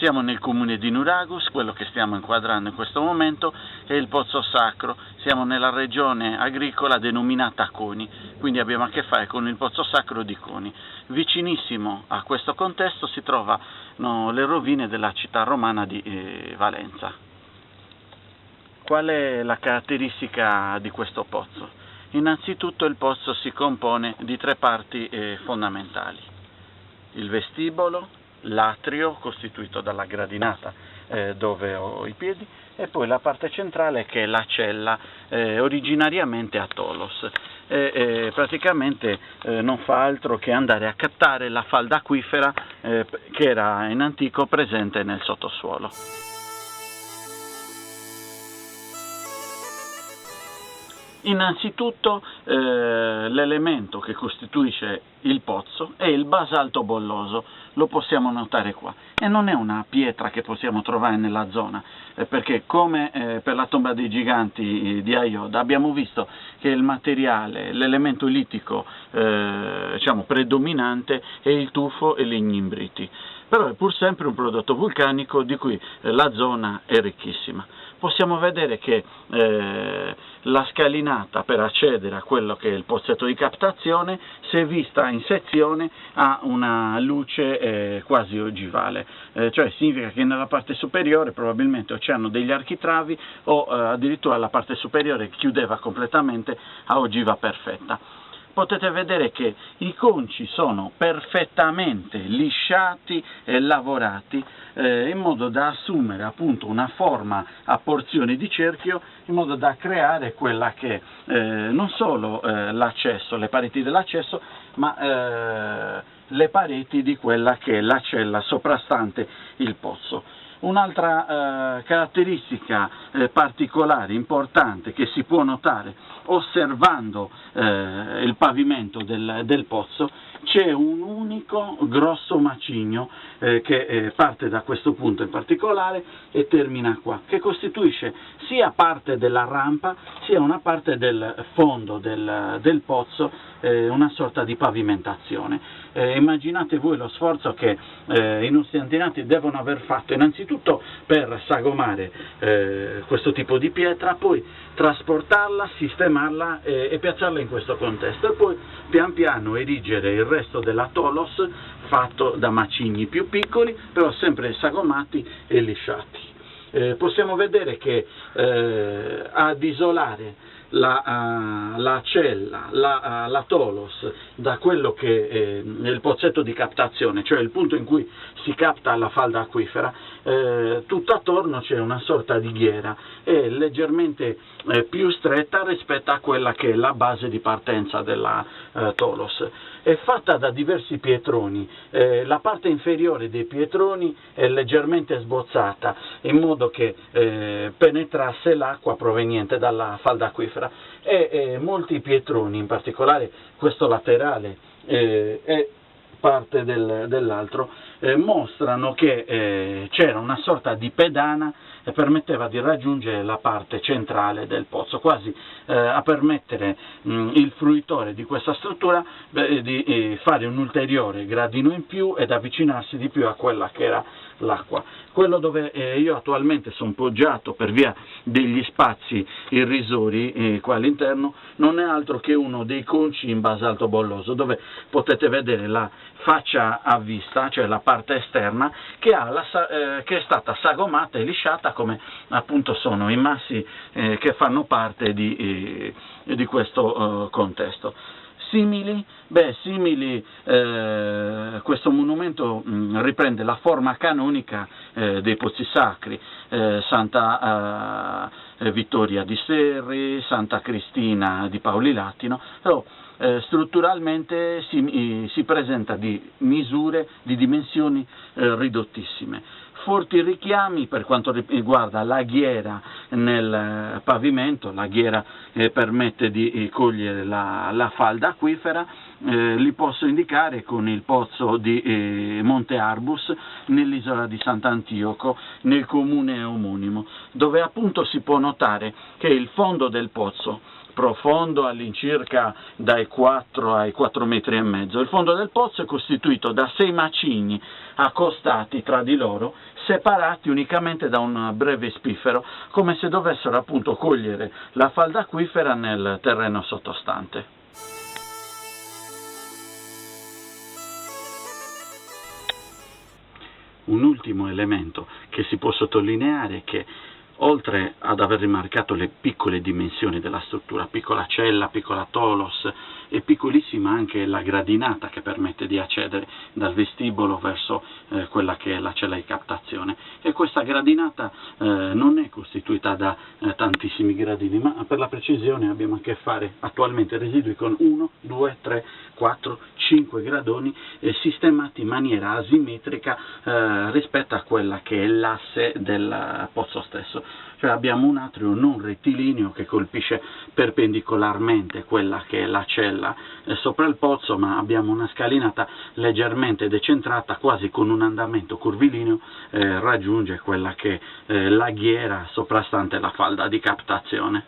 Siamo nel comune di Nuragus, quello che stiamo inquadrando in questo momento è il Pozzo Sacro, siamo nella regione agricola denominata Coni, quindi abbiamo a che fare con il Pozzo Sacro di Coni. Vicinissimo a questo contesto si trovano le rovine della città romana di Valenza. Qual è la caratteristica di questo pozzo? Innanzitutto il pozzo si compone di tre parti fondamentali: il vestibolo, l'atrio costituito dalla gradinata dove ho i piedi, e poi la parte centrale che è la cella, originariamente a Tolos. Praticamente non fa altro che andare a captare la falda acquifera che era in antico presente nel sottosuolo. Innanzitutto l'elemento che costituisce il pozzo è il basalto bolloso, lo possiamo notare qua, e non è una pietra che possiamo trovare nella zona, perché come per la tomba dei giganti di Aioda abbiamo visto che il materiale, l'elemento litico predominante è il tufo e legni imbriti, però è pur sempre un prodotto vulcanico di cui la zona è ricchissima. Possiamo vedere che la scalinata per accedere a quello che è il pozzetto di captazione, se vista in sezione, ha una luce quasi ogivale, cioè significa che nella parte superiore probabilmente o c'erano degli architravi o addirittura la parte superiore chiudeva completamente a ogiva perfetta. Potete vedere che i conci sono perfettamente lisciati e lavorati in modo da assumere appunto una forma a porzioni di cerchio, in modo da creare quella che non solo l'accesso, le pareti dell'accesso, ma le pareti di quella che è la cella soprastante il pozzo. Un'altra caratteristica particolare, importante, che si può notare osservando il pavimento del pozzo, c'è un unico grosso macigno che parte da questo punto in particolare e termina qua, che costituisce sia parte della rampa sia una parte del fondo del pozzo, una sorta di pavimentazione. Immaginate voi lo sforzo che i nostri antenati devono aver fatto innanzitutto per sagomare questo tipo di pietra, poi trasportarla, sistemarla e piazzarla in questo contesto, e poi pian piano erigere il resto della Tolos fatto da macigni più piccoli, però sempre sagomati e lisciati. Possiamo vedere che ad isolare la cella, la Tolos, da quello che è il pozzetto di captazione, cioè il punto in cui si capta la falda acquifera, tutto attorno c'è una sorta di ghiera, è leggermente più stretta rispetto a quella che è la base di partenza della Tolos. È fatta da diversi pietroni, la parte inferiore dei pietroni è leggermente sbozzata in modo che penetrasse l'acqua proveniente dalla falda acquifera, e molti pietroni, in particolare questo laterale e parte dell'altro, mostrano che c'era una sorta di pedana e permetteva di raggiungere la parte centrale del pozzo, quasi a permettere il fruitore di questa struttura di fare un ulteriore gradino in più ed avvicinarsi di più a quella che era l'acqua. Quello dove io attualmente sono poggiato per via degli spazi irrisori qua all'interno non è altro che uno dei conci in basalto bolloso, dove potete vedere la faccia a vista, cioè la parte esterna, che è stata sagomata e lisciata come appunto sono i massi che fanno parte di questo contesto. Simili, questo monumento riprende la forma canonica dei pozzi sacri, Santa Vittoria di Serri, Santa Cristina di Paoli Latino, però strutturalmente si presenta di misure, di dimensioni ridottissime. Forti richiami per quanto riguarda la ghiera nel pavimento, la ghiera permette di cogliere la falda acquifera, li posso indicare con il pozzo di Monte Arbus nell'isola di Sant'Antioco, nel comune omonimo, dove appunto si può notare che il fondo del pozzo profondo all'incirca dai 4 ai 4,5 metri. Il fondo del pozzo è costituito da 6 macigni accostati tra di loro, separati unicamente da un breve spiffero, come se dovessero appunto cogliere la falda acquifera nel terreno sottostante. Un ultimo elemento che si può sottolineare è che, oltre ad aver rimarcato le piccole dimensioni della struttura, piccola cella, piccola tholos, e piccolissima anche la gradinata che permette di accedere dal vestibolo verso quella che è la cella di captazione, e questa gradinata non è costituita da tantissimi gradini, ma per la precisione abbiamo a che fare attualmente residui con 1, 2, 3, 4, 5 gradoni sistemati in maniera asimmetrica rispetto a quella che è l'asse del pozzo stesso. Cioè abbiamo un atrio non rettilineo che colpisce perpendicolarmente quella che è la cella sopra il pozzo, ma abbiamo una scalinata leggermente decentrata, quasi con un andamento curvilineo, raggiunge quella che è la ghiera soprastante la falda di captazione.